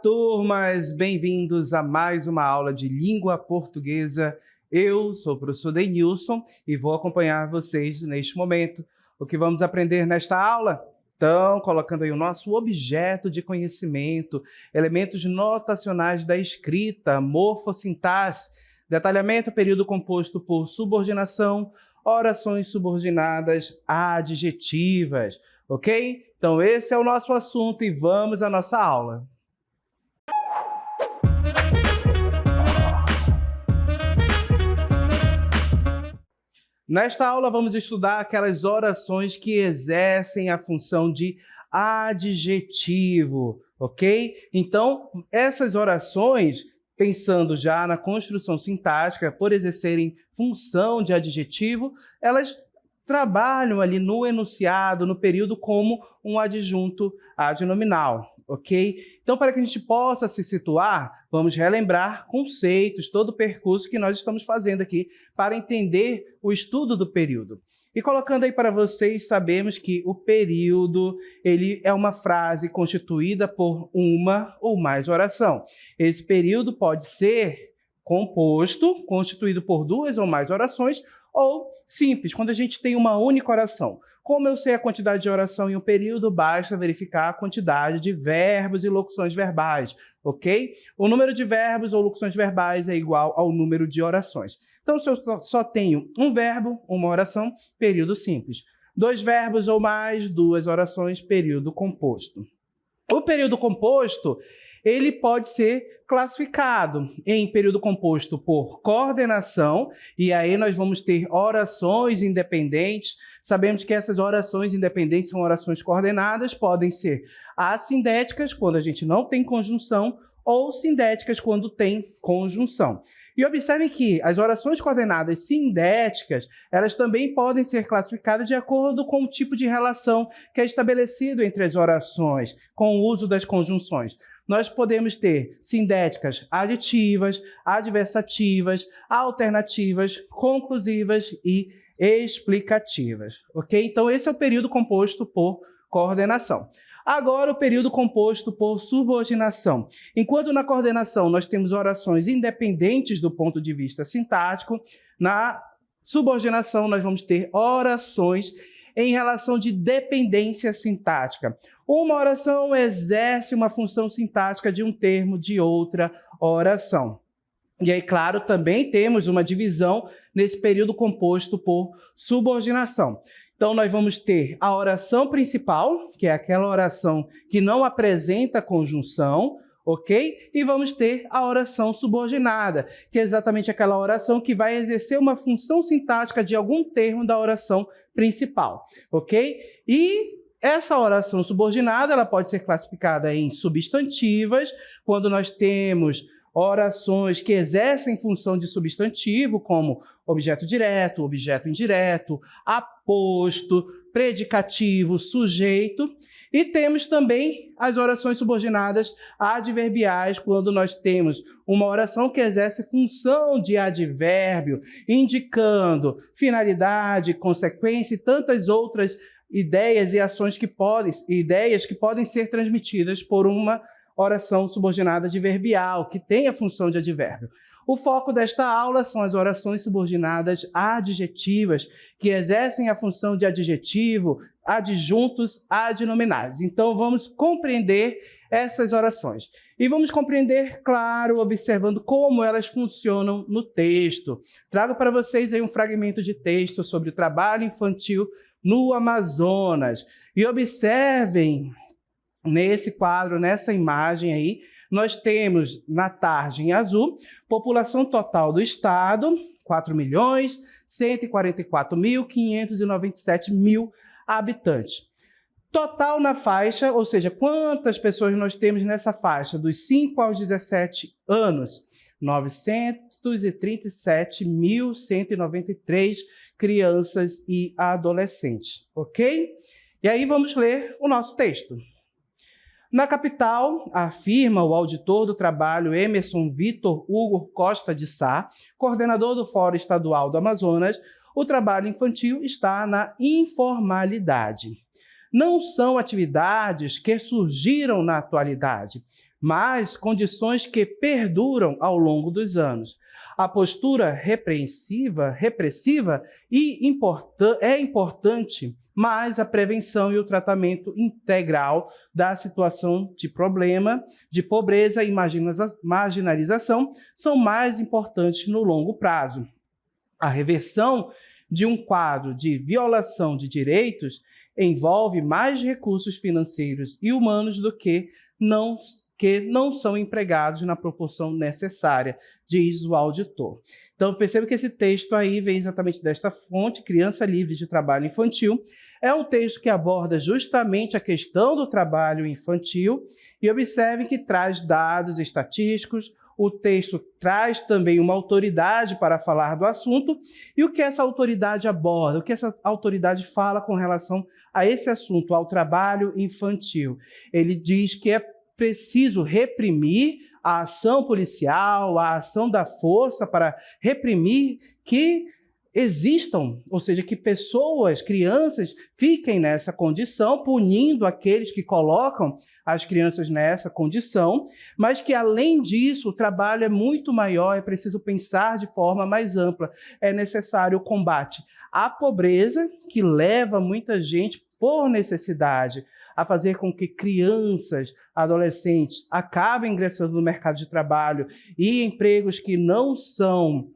turmas! Bem-vindos a mais uma aula de língua portuguesa. Eu sou o professor Denilson e vou acompanhar vocês neste momento. O que vamos aprender nesta aula? Então, colocando aí o nosso objeto de conhecimento, elementos notacionais da escrita, morfossintaxe, detalhamento, período composto por subordinação, orações subordinadas adjetivas, ok? Então, esse é o nosso assunto e vamos à nossa aula. Nesta aula, vamos estudar aquelas orações que exercem a função de adjetivo, ok? Então, essas orações, pensando já na construção sintática, por exercerem função de adjetivo, elas trabalham ali no enunciado, no período, como um adjunto adnominal, ok? Então, para que a gente possa se situar, vamos relembrar conceitos, todo o percurso que nós estamos fazendo aqui para entender o estudo do período. E colocando aí para vocês, sabemos que o período, ele é uma frase constituída por uma ou mais oração. Esse período pode ser composto, constituído por duas ou mais orações, ou simples, quando a gente tem uma única oração. Como eu sei a quantidade de oração em um período, basta verificar a quantidade de verbos e locuções verbais, ok? O número de verbos ou locuções verbais é igual ao número de orações. Então, se eu só tenho um verbo, uma oração, período simples. Dois verbos ou mais, duas orações, período composto. O período composto, ele pode ser classificado em período composto por coordenação, e aí nós vamos ter orações independentes. Sabemos que essas orações independentes são orações coordenadas, podem ser assindéticas, quando a gente não tem conjunção, ou sindéticas, quando tem conjunção. E observem que as orações coordenadas sindéticas, elas também podem ser classificadas de acordo com o tipo de relação que é estabelecido entre as orações, com o uso das conjunções. Nós podemos ter sindéticas aditivas, adversativas, alternativas, conclusivas e explicativas, ok? Então, esse é o período composto por coordenação. Agora, o período composto por subordinação. Enquanto na coordenação nós temos orações independentes do ponto de vista sintático, na subordinação nós vamos ter orações em relação de dependência sintática. Uma oração exerce uma função sintática de um termo de outra oração. E aí, claro, também temos uma divisão nesse período composto por subordinação. Então, nós vamos ter a oração principal, que é aquela oração que não apresenta conjunção, ok? E vamos ter a oração subordinada, que é exatamente aquela oração que vai exercer uma função sintática de algum termo da oração principal, ok? E essa oração subordinada, ela pode ser classificada em substantivas, quando nós temos orações que exercem função de substantivo, como objeto direto, objeto indireto, aposto, predicativo, sujeito. E temos também as orações subordinadas adverbiais, quando nós temos uma oração que exerce função de advérbio, indicando finalidade, consequência e tantas outras ideias e ações que podem ser transmitidas por uma oração subordinada adverbial, que tem a função de advérbio. O foco desta aula são as orações subordinadas adjetivas, que exercem a função de adjetivo, adjuntos adnominais. Então, vamos compreender essas orações. E vamos compreender, claro, observando como elas funcionam no texto. Trago para vocês aí um fragmento de texto sobre o trabalho infantil no Amazonas. E observem nesse quadro, nessa imagem aí, nós temos na tarja em azul, população total do estado, 4.144.597 habitantes. Total na faixa, ou seja, quantas pessoas nós temos nessa faixa, dos 5 aos 17 anos? 937.193 crianças e adolescentes, ok? E aí vamos ler o nosso texto. Na capital, afirma o auditor do trabalho Emerson Vitor Hugo Costa de Sá, coordenador do Fórum Estadual do Amazonas, o trabalho infantil está na informalidade. Não são atividades que surgiram na atualidade. mas condições que perduram ao longo dos anos. A postura repressiva é importante, mas a prevenção e o tratamento integral da situação de problema, de pobreza e marginalização são mais importantes no longo prazo. A reversão de um quadro de violação de direitos envolve mais recursos financeiros e humanos do que não são empregados na proporção necessária, diz o auditor. Então, perceba que esse texto aí vem exatamente desta fonte, Criança Livre de Trabalho Infantil. É um texto que aborda justamente a questão do trabalho infantil e observe que traz dados estatísticos. O texto traz também uma autoridade para falar do assunto. E o que essa autoridade aborda? O que essa autoridade fala com relação a esse assunto, ao trabalho infantil? Ele diz que é preciso reprimir a ação policial, a ação da força para reprimir que existam, ou seja, que pessoas, crianças, fiquem nessa condição, punindo aqueles que colocam as crianças nessa condição, mas que, além disso, o trabalho é muito maior, é preciso pensar de forma mais ampla. É necessário o combate à pobreza, que leva muita gente, por necessidade, a fazer com que crianças, adolescentes, acabem ingressando no mercado de trabalho e empregos que não são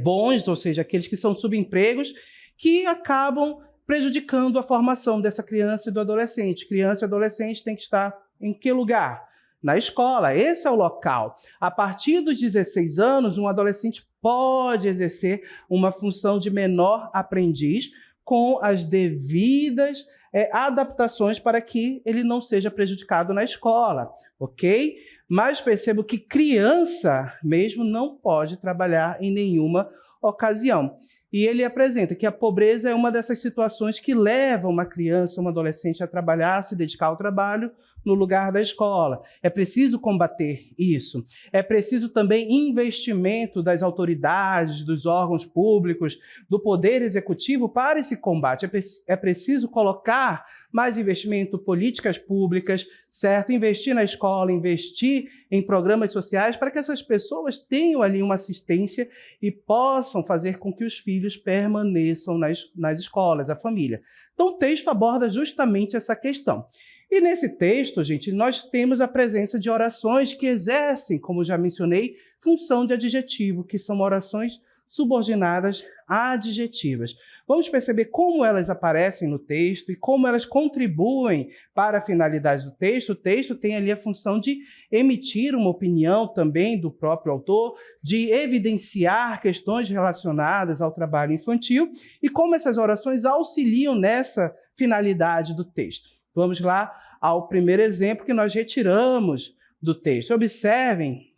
bons, ou seja, aqueles que são subempregos, que acabam prejudicando a formação dessa criança e do adolescente. Criança e adolescente tem que estar em que lugar? Na escola, esse é o local. A partir dos 16 anos, um adolescente pode exercer uma função de menor aprendiz com as devidas adaptações para que ele não seja prejudicado na escola, ok? Mas percebo que criança mesmo não pode trabalhar em nenhuma ocasião. E ele apresenta que a pobreza é uma dessas situações que levam uma criança, uma adolescente a trabalhar, a se dedicar ao trabalho no lugar da escola. É preciso combater isso. É preciso também investimento das autoridades, dos órgãos públicos, do poder executivo para esse combate. É preciso colocar mais investimento, políticas públicas, certo? Investir na escola, investir em programas sociais para que essas pessoas tenham ali uma assistência e possam fazer com que os filhos permaneçam nas escolas, a família. Então, o texto aborda justamente essa questão. E nesse texto, gente, nós temos a presença de orações que exercem, como já mencionei, função de adjetivo, que são orações subordinadas a adjetivas. Vamos perceber como elas aparecem no texto e como elas contribuem para a finalidade do texto. O texto tem ali a função de emitir uma opinião também do próprio autor, de evidenciar questões relacionadas ao trabalho infantil e como essas orações auxiliam nessa finalidade do texto. Vamos lá ao primeiro exemplo que nós retiramos do texto. Observem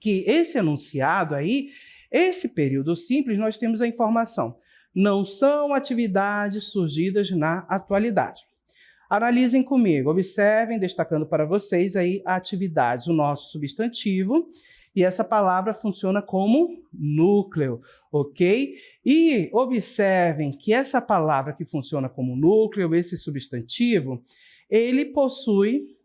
que esse enunciado aí, esse período simples, nós temos a informação. Não são atividades surgidas na atualidade. Analisem comigo, observem, destacando para vocês aí atividades, o nosso substantivo, e essa palavra funciona como núcleo, ok? E observem que essa palavra que funciona como núcleo, esse substantivo, ele possui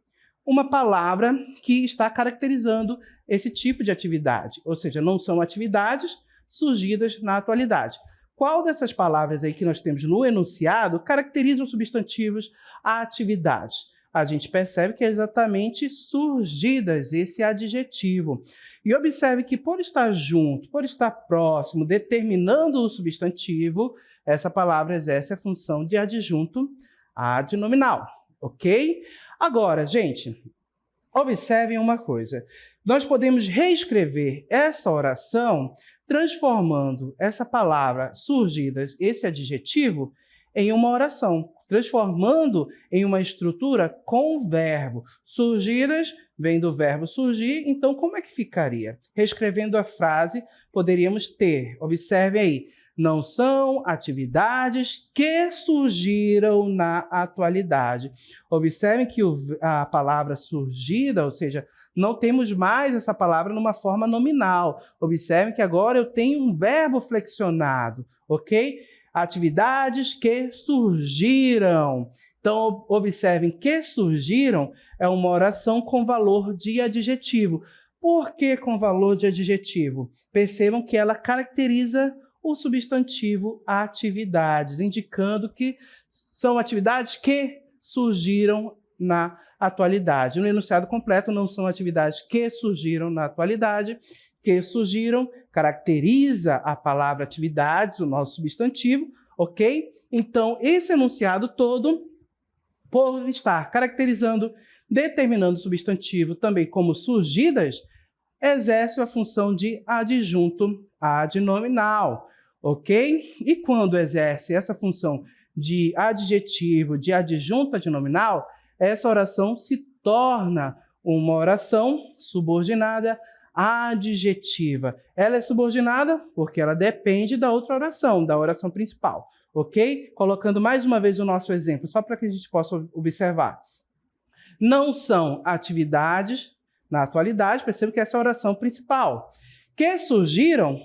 uma palavra que está caracterizando esse tipo de atividade, ou seja, não são atividades surgidas na atualidade. Qual dessas palavras aí que nós temos no enunciado caracterizam substantivos a atividades? A gente percebe que é exatamente surgidas, esse adjetivo. E observe que por estar junto, por estar próximo, determinando o substantivo, essa palavra exerce a função de adjunto adnominal, ok? Agora, gente, observem uma coisa. Nós podemos reescrever essa oração transformando essa palavra surgidas, esse adjetivo, em uma oração, transformando em uma estrutura com verbo. Surgidas vem do verbo surgir, então como é que ficaria? Reescrevendo a frase, poderíamos ter, observe aí, não são atividades que surgiram na atualidade. Observem que a palavra surgida, ou seja, não temos mais essa palavra numa forma nominal. Observem que agora eu tenho um verbo flexionado, ok? Atividades que surgiram. Então, observem que surgiram é uma oração com valor de adjetivo. Por que com valor de adjetivo? Percebam que ela caracteriza o substantivo atividades, indicando que são atividades que surgiram na atualidade. No enunciado completo, não são atividades que surgiram na atualidade, que surgiram, caracteriza a palavra atividades, o nosso substantivo, ok? Então, esse enunciado todo, por estar caracterizando, determinando o substantivo também como surgidas, exerce a função de adjunto adnominal, ok? E quando exerce essa função de adjetivo, de adjunto adnominal, essa oração se torna uma oração subordinada adjetiva. Ela é subordinada porque ela depende da outra oração, da oração principal, ok? Colocando mais uma vez o nosso exemplo, só para que a gente possa observar. Não são atividades, na atualidade, perceba que essa é a oração principal. Que surgiram,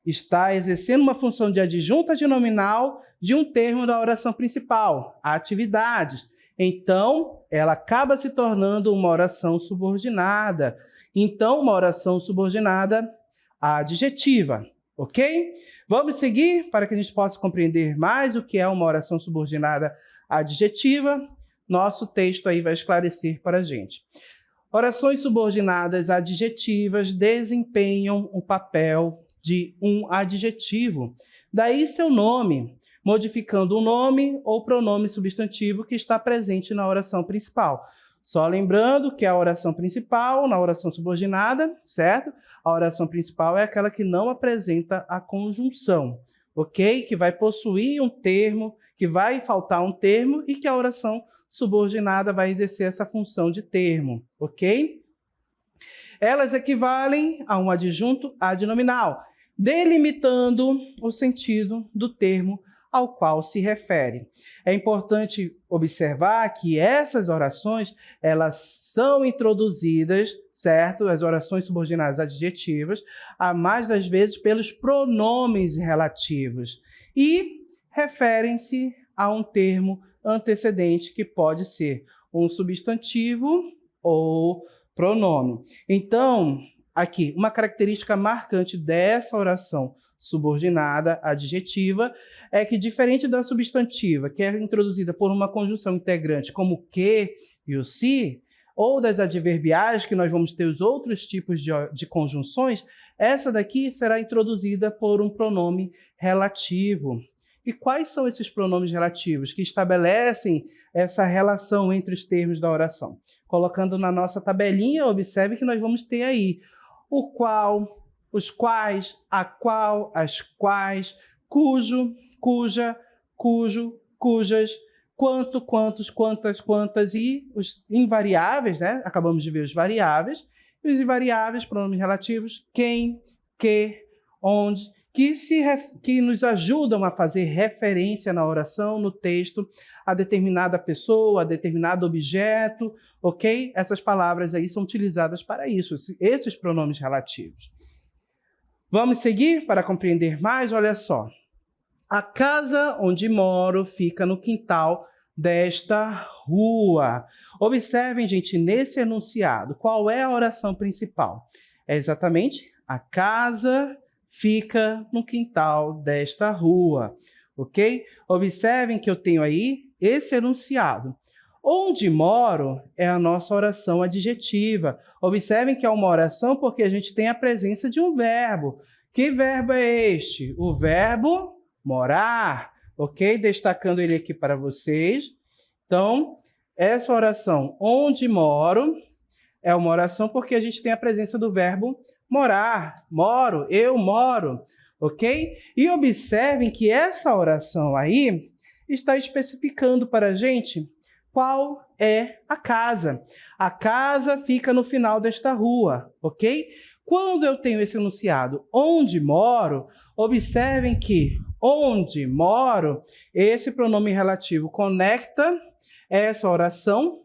está exercendo uma função de adjunto adnominal de um termo da oração principal, atividades. Então, ela acaba se tornando uma oração subordinada. Então, uma oração subordinada adjetiva, ok? Vamos seguir para que a gente possa compreender mais o que é uma oração subordinada adjetiva. Nosso texto aí vai esclarecer para a gente. Orações subordinadas adjetivas desempenham o papel de um adjetivo. Daí seu nome, modificando o nome ou pronome substantivo que está presente na oração principal. Só lembrando que a oração principal, na oração subordinada, certo? A oração principal é aquela que não apresenta a conjunção, ok? Que vai possuir um termo, que vai faltar um termo e que a oração subordinada vai exercer essa função de termo, ok? Elas equivalem a um adjunto adnominal, delimitando o sentido do termo ao qual se refere. É importante observar que essas orações, elas são introduzidas, certo? As orações subordinadas adjetivas, a mais das vezes pelos pronomes relativos e referem-se a um termo antecedente que pode ser um substantivo ou pronome. Então, aqui, uma característica marcante dessa oração subordinada adjetiva é que, diferente da substantiva, que é introduzida por uma conjunção integrante como o que e o se, ou das adverbiais, que nós vamos ter os outros tipos de conjunções, essa daqui será introduzida por um pronome relativo. E quais são esses pronomes relativos que estabelecem essa relação entre os termos da oração? Colocando na nossa tabelinha, observe que nós vamos ter aí o qual, os quais, a qual, as quais, cujo, cuja, cujo, cujas, quanto, quantos, quantas, quantas e os invariáveis, né? Acabamos de ver os variáveis. E os invariáveis, pronomes relativos, quem, que, onde, que nos ajudam a fazer referência na oração, no texto, a determinada pessoa, a determinado objeto, ok? Essas palavras aí são utilizadas para isso, esses pronomes relativos. Vamos seguir para compreender mais? Olha só. A casa onde moro fica no quintal desta rua. Observem, gente, nesse enunciado, qual é a oração principal? É exatamente a casa fica no quintal desta rua, ok? Observem que eu tenho aí esse enunciado. Onde moro é a nossa oração adjetiva. Observem que é uma oração porque a gente tem a presença de um verbo. Que verbo é este? O verbo morar, ok? Destacando ele aqui para vocês. Então, essa oração, onde moro, é uma oração porque a gente tem a presença do verbo morar, moro, eu moro, ok? E observem que essa oração aí está especificando para a gente qual é a casa. A casa fica no final desta rua, ok? Quando eu tenho esse enunciado, onde moro, observem que onde moro, esse pronome relativo conecta essa oração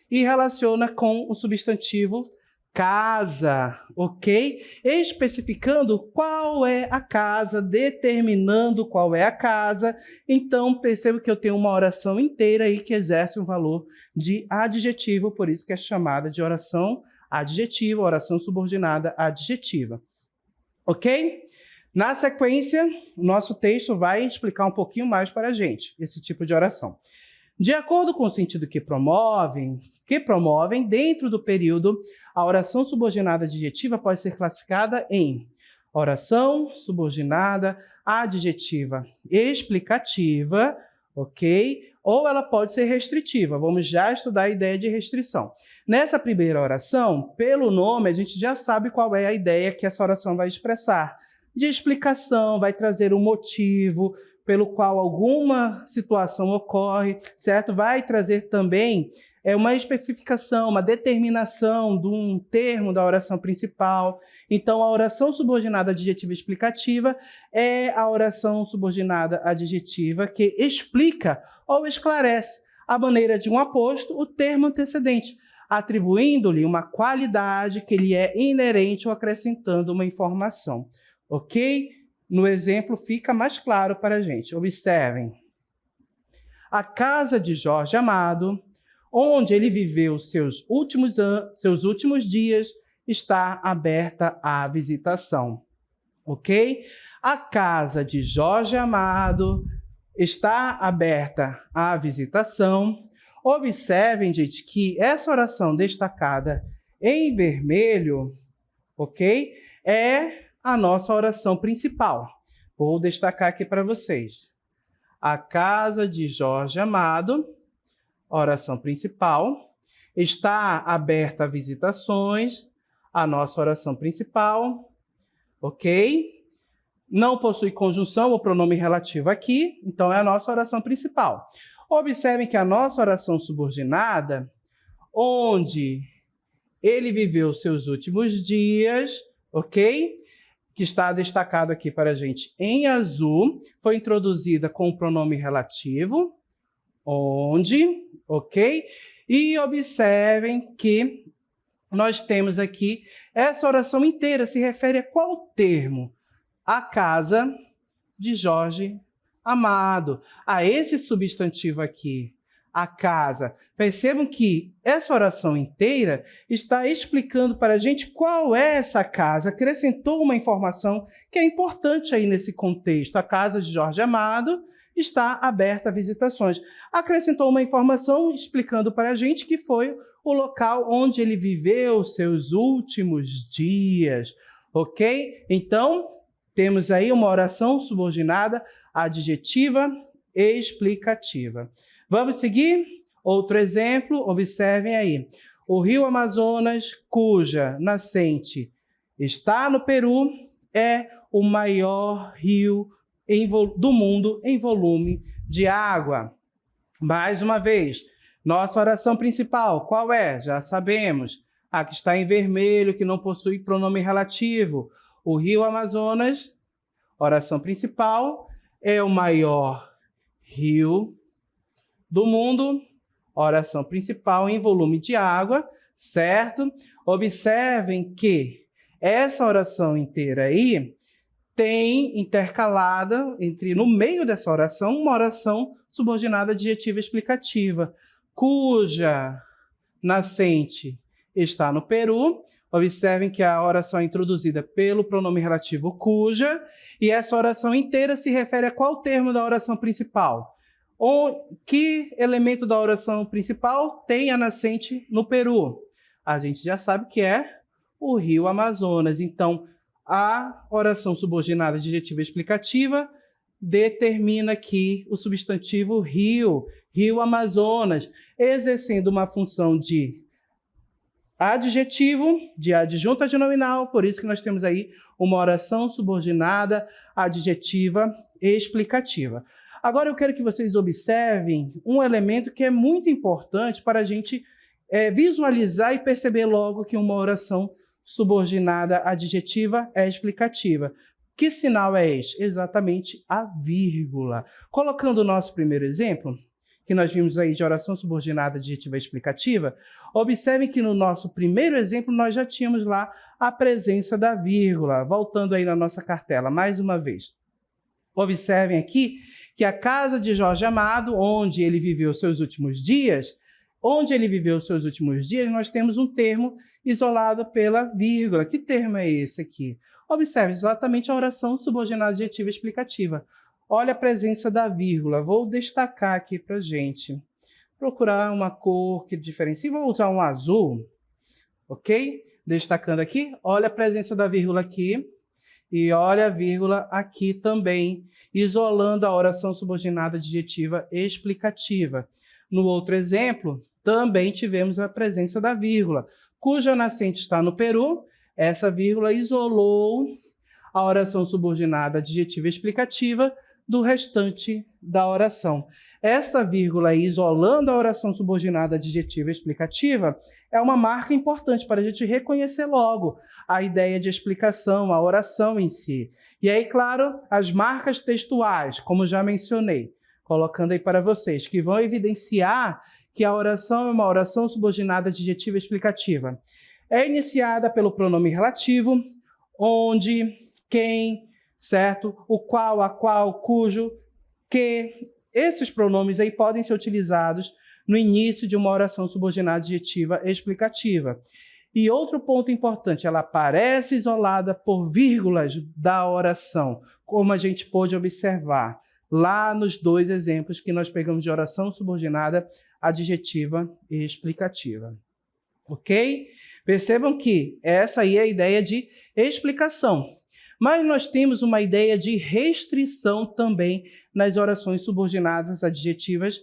e relaciona com o substantivo casa, ok? Especificando qual é a casa, determinando qual é a casa. Então, perceba que eu tenho uma oração inteira aí que exerce um valor de adjetivo, por isso que é chamada de oração adjetiva, oração subordinada adjetiva. Ok? Na sequência, o nosso texto vai explicar um pouquinho mais para a gente esse tipo de oração. De acordo com o sentido que promovem, dentro do período, a oração subordinada adjetiva pode ser classificada em oração subordinada adjetiva explicativa, ok? Ou ela pode ser restritiva. Vamos já estudar a ideia de restrição. Nessa primeira oração, pelo nome, a gente já sabe qual é a ideia que essa oração vai expressar. De explicação, vai trazer um motivo pelo qual alguma situação ocorre, certo? Vai trazer também uma especificação, uma determinação de um termo da oração principal. Então, a oração subordinada adjetiva explicativa é a oração subordinada adjetiva que explica ou esclarece, à maneira de um aposto, o termo antecedente, atribuindo-lhe uma qualidade que lhe é inerente ou acrescentando uma informação. Ok? No exemplo fica mais claro para a gente. Observem. A casa de Jorge Amado, onde ele viveu seus últimos dias, está aberta à visitação. Ok? A casa de Jorge Amado está aberta à visitação. Observem, gente, que essa oração destacada em vermelho, ok? É a nossa oração principal. Vou destacar aqui para vocês. A casa de Jorge Amado, oração principal, está aberta a visitações, a nossa oração principal, ok? Não possui conjunção ou pronome relativo aqui, então é a nossa oração principal. Observem que a nossa oração subordinada, onde ele viveu seus últimos dias, ok? Que está destacado aqui para a gente em azul, foi introduzida com o pronome relativo, onde, ok? E observem que nós temos aqui, essa oração inteira se refere a qual termo? A casa de Jorge Amado. A esse substantivo aqui, a casa. Percebam que essa oração inteira está explicando para a gente qual é essa casa, acrescentou uma informação que é importante aí nesse contexto. A casa de Jorge Amado está aberta a visitações. Acrescentou uma informação explicando para a gente que foi o local onde ele viveu seus últimos dias, ok? Então, temos aí uma oração subordinada adjetiva explicativa. Vamos seguir? Outro exemplo, observem aí. O rio Amazonas, cuja nascente está no Peru, é o maior rio do mundo em volume de água. Mais uma vez, nossa oração principal, qual é? Já sabemos. A que está em vermelho, que não possui pronome relativo. O rio Amazonas, oração principal, é o maior rio do mundo, oração principal em volume de água, certo? Observem que essa oração inteira aí tem intercalada no meio dessa oração, uma oração subordinada adjetiva explicativa, cuja nascente está no Peru. Observem que a oração é introduzida pelo pronome relativo cuja, e essa oração inteira se refere a qual termo da oração principal? Que elemento da oração principal tem a nascente no Peru? A gente já sabe que é o rio Amazonas. Então, a oração subordinada adjetiva explicativa determina aqui o substantivo rio, rio Amazonas, exercendo uma função de adjetivo, de adjunto adnominal, por isso que nós temos aí uma oração subordinada adjetiva explicativa. Agora eu quero que vocês observem um elemento que é muito importante para a gente visualizar e perceber logo que uma oração subordinada adjetiva é explicativa. Que sinal é este? Exatamente a vírgula. Colocando o nosso primeiro exemplo, que nós vimos aí de oração subordinada adjetiva explicativa, observem que no nosso primeiro exemplo nós já tínhamos lá a presença da vírgula. Voltando aí na nossa cartela, mais uma vez. Observem aqui que a casa de Jorge Amado, onde ele viveu seus últimos dias, nós temos um termo isolado pela vírgula. Que termo é esse aqui? Observe exatamente a oração subordinada adjetiva explicativa. Olha a presença da vírgula. Vou destacar aqui para a gente. Procurar uma cor que diferencie. Vou usar um azul, ok? Destacando aqui. Olha a presença da vírgula aqui. E olha a vírgula aqui também, isolando a oração subordinada adjetiva explicativa. No outro exemplo, também tivemos a presença da vírgula, cuja nascente está no Peru. Essa vírgula isolou a oração subordinada adjetiva explicativa do restante da oração. Essa vírgula isolando a oração subordinada adjetiva explicativa é uma marca importante para a gente reconhecer logo a ideia de explicação, a oração em si. E aí, claro, as marcas textuais, como já mencionei, colocando aí para vocês, que vão evidenciar que a oração é uma oração subordinada adjetiva explicativa. É iniciada pelo pronome relativo, onde, quem, certo? O qual, a qual, cujo, que. Esses pronomes aí podem ser utilizados no início de uma oração subordinada adjetiva explicativa. E outro ponto importante, ela aparece isolada por vírgulas da oração, como a gente pôde observar lá nos dois exemplos que nós pegamos de oração subordinada adjetiva e explicativa. Ok? Percebam que essa aí é a ideia de explicação. Mas nós temos uma ideia de restrição também nas orações subordinadas adjetivas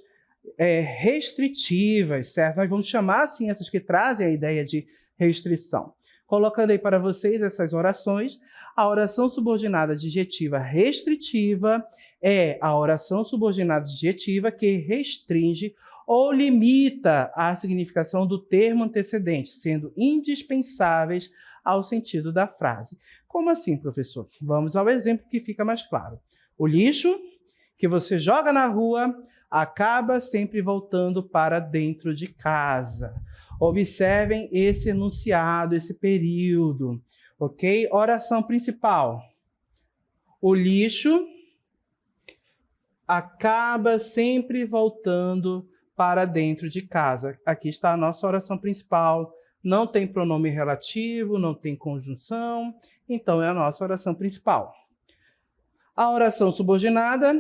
restritivas, certo? Nós vamos chamar assim essas que trazem a ideia de restrição. Colocando aí para vocês essas orações, a oração subordinada adjetiva restritiva é a oração subordinada adjetiva que restringe ou limita a significação do termo antecedente, sendo indispensáveis ao sentido da frase. Como assim, professor? Vamos ao exemplo que fica mais claro. O lixo que você joga na rua acaba sempre voltando para dentro de casa. Observem esse enunciado, esse período, ok? Oração principal. O lixo acaba sempre voltando para dentro de casa. Aqui está a nossa oração principal. Não tem pronome relativo, não tem conjunção, então é a nossa oração principal. A oração subordinada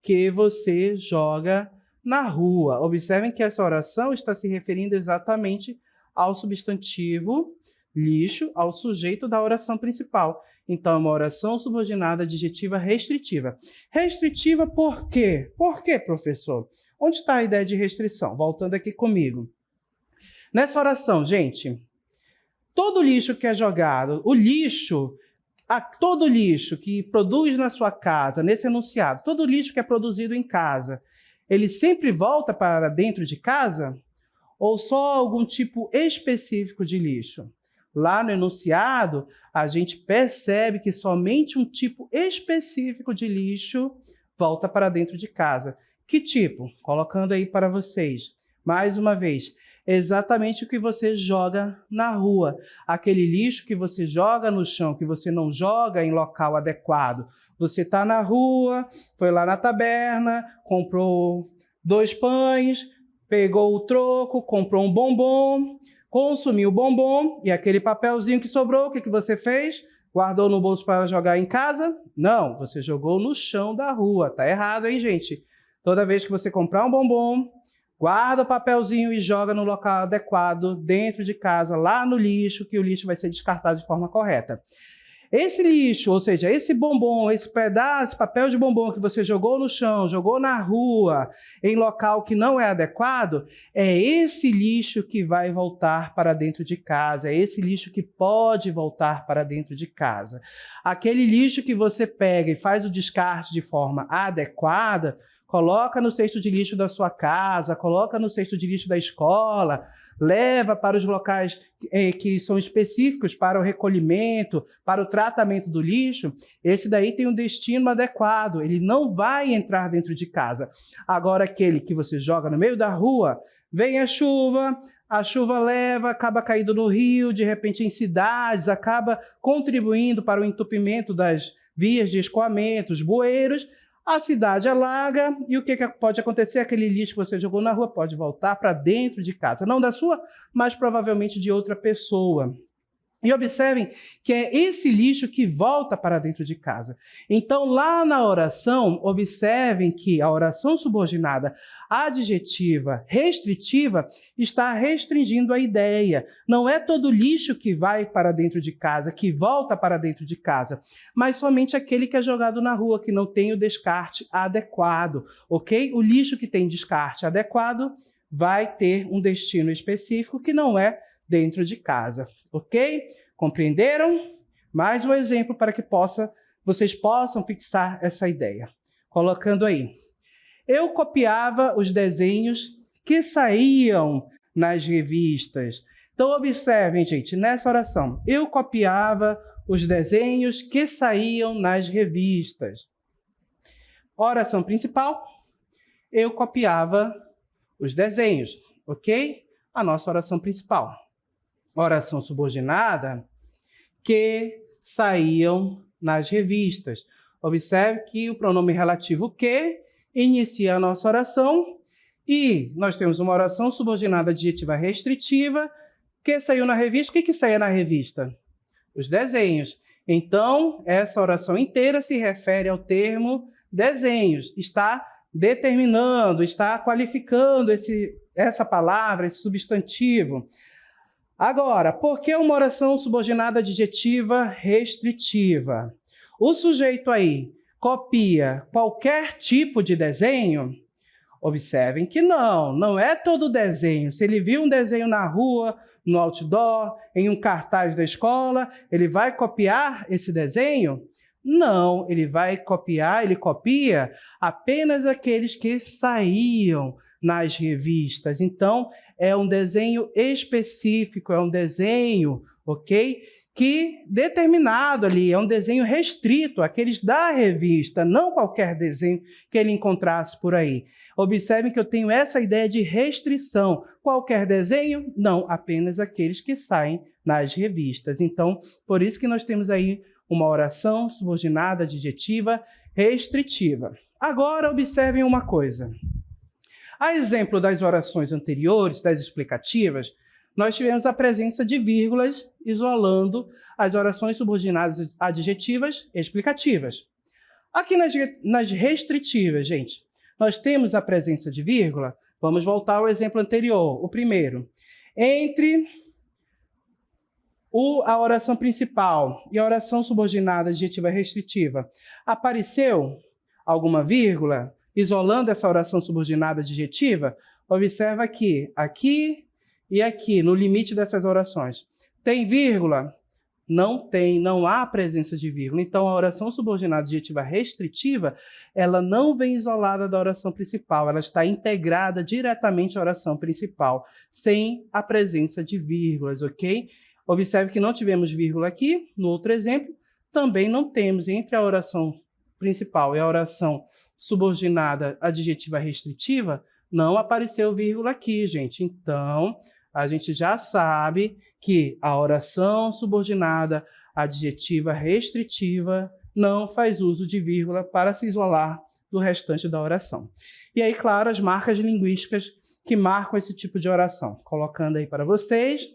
que você joga na rua. Observem que essa oração está se referindo exatamente ao substantivo lixo, ao sujeito da oração principal. Então, é uma oração subordinada adjetiva restritiva. Restritiva por quê? Por quê, professor? Onde está a ideia de restrição? Voltando aqui comigo. Nessa oração, gente, todo lixo que é jogado, todo lixo que produz na sua casa, nesse enunciado, todo lixo que é produzido em casa, ele sempre volta para dentro de casa? Ou só algum tipo específico de lixo? Lá no enunciado, a gente percebe que somente um tipo específico de lixo volta para dentro de casa. Que tipo? Colocando aí para vocês, mais uma vez, exatamente o que você joga na rua. Aquele lixo que você joga no chão, que você não joga em local adequado. Você está na rua, foi lá na taberna, comprou 2 pães, pegou o troco, comprou um bombom, consumiu o bombom e aquele papelzinho que sobrou, o que você fez? Guardou no bolso para jogar em casa? Não, você jogou no chão da rua. Tá errado, hein, gente? Toda vez que você comprar um bombom, guarda o papelzinho e joga no local adequado, dentro de casa, lá no lixo, que o lixo vai ser descartado de forma correta. Esse lixo, ou seja, esse bombom, esse pedaço, papel de bombom que você jogou no chão, jogou na rua, em local que não é adequado, é esse lixo que vai voltar para dentro de casa, é esse lixo que pode voltar para dentro de casa. Aquele lixo que você pega e faz o descarte de forma adequada, coloca no cesto de lixo da sua casa, coloca no cesto de lixo da escola, leva para os locais que são específicos para o recolhimento, para o tratamento do lixo, esse daí tem um destino adequado, ele não vai entrar dentro de casa. Agora, aquele que você joga no meio da rua, vem a chuva leva, acaba caindo no rio, de repente em cidades, acaba contribuindo para o entupimento das vias de escoamento, os bueiros, a cidade alaga e o que pode acontecer? Aquele lixo que você jogou na rua pode voltar para dentro de casa. Não da sua, mas provavelmente de outra pessoa. E observem que é esse lixo que volta para dentro de casa. Então, lá na oração, observem que a oração subordinada adjetiva restritiva está restringindo a ideia. Não é todo lixo que vai para dentro de casa, que volta para dentro de casa, mas somente aquele que é jogado na rua, que não tem o descarte adequado, ok? O lixo que tem descarte adequado vai ter um destino específico que não é dentro de casa, ok? Compreenderam? Mais um exemplo para que vocês possam fixar essa ideia. Colocando aí. Eu copiava os desenhos que saíam nas revistas. Então, observem, gente, nessa oração. Eu copiava os desenhos que saíam nas revistas. Oração principal. Eu copiava os desenhos, ok? A nossa oração principal. Oração subordinada, que saíam nas revistas. Observe que o pronome relativo que inicia a nossa oração e nós temos uma oração subordinada adjetiva restritiva que saiu na revista. O que saía na revista? Os desenhos. Então, essa oração inteira se refere ao termo desenhos. Está determinando, está qualificando essa palavra, esse substantivo. Agora, por que uma oração subordinada adjetiva restritiva? O sujeito aí copia qualquer tipo de desenho? Observem que não é todo desenho. Se ele viu um desenho na rua, no outdoor, em um cartaz da escola, ele vai copiar esse desenho? Não, ele copia apenas aqueles que saíam nas revistas. Então, é um desenho específico, é um desenho, ok? Que determinado ali, é um desenho restrito, aqueles da revista, não qualquer desenho que ele encontrasse por aí. Observem que eu tenho essa ideia de restrição. Qualquer desenho? Não, apenas aqueles que saem nas revistas. Então, por isso que nós temos aí uma oração subordinada adjetiva restritiva. Agora, observem uma coisa. A exemplo das orações anteriores, das explicativas, nós tivemos a presença de vírgulas isolando as orações subordinadas adjetivas explicativas. Aqui nas restritivas, gente, nós temos a presença de vírgula. Vamos voltar ao exemplo anterior, o primeiro. Entre a oração principal e a oração subordinada adjetiva restritiva, apareceu alguma vírgula isolando essa oração subordinada adjetiva? Observa aqui e aqui, no limite dessas orações. Tem vírgula? Não tem, não há presença de vírgula. Então, a oração subordinada adjetiva restritiva, ela não vem isolada da oração principal, ela está integrada diretamente à oração principal, sem a presença de vírgulas, ok? Observe que não tivemos vírgula aqui, no outro exemplo, também não temos entre a oração principal e a oração subordinada adjetiva restritiva, não apareceu vírgula aqui, gente. Então, a gente já sabe que a oração subordinada adjetiva restritiva não faz uso de vírgula para se isolar do restante da oração. E aí, claro, as marcas linguísticas que marcam esse tipo de oração. Colocando aí para vocês.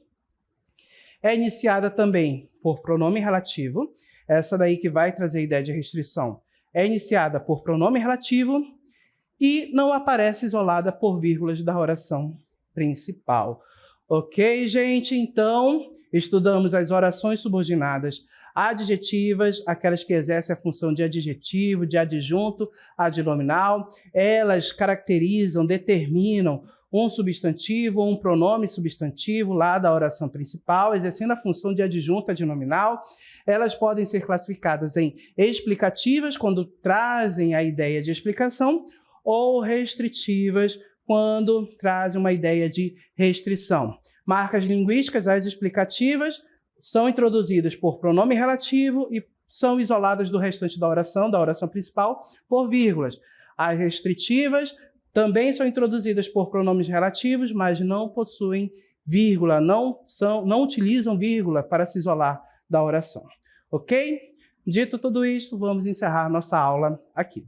É iniciada também por pronome relativo. Essa daí que vai trazer a ideia de restrição. É iniciada por pronome relativo e não aparece isolada por vírgulas da oração principal. Ok, gente? Então, estudamos as orações subordinadas adjetivas, aquelas que exercem a função de adjetivo, de adjunto, adnominal. Elas caracterizam, determinam um substantivo ou um pronome substantivo lá da oração principal, exercendo a função de adjunto adnominal. Elas podem ser classificadas em explicativas, quando trazem a ideia de explicação, ou restritivas, quando trazem uma ideia de restrição. Marcas linguísticas, as explicativas, são introduzidas por pronome relativo e são isoladas do restante da oração principal, por vírgulas. As restritivas também são introduzidas por pronomes relativos, mas não possuem vírgula, não utilizam vírgula para se isolar da oração. Ok? Dito tudo isso, vamos encerrar nossa aula aqui.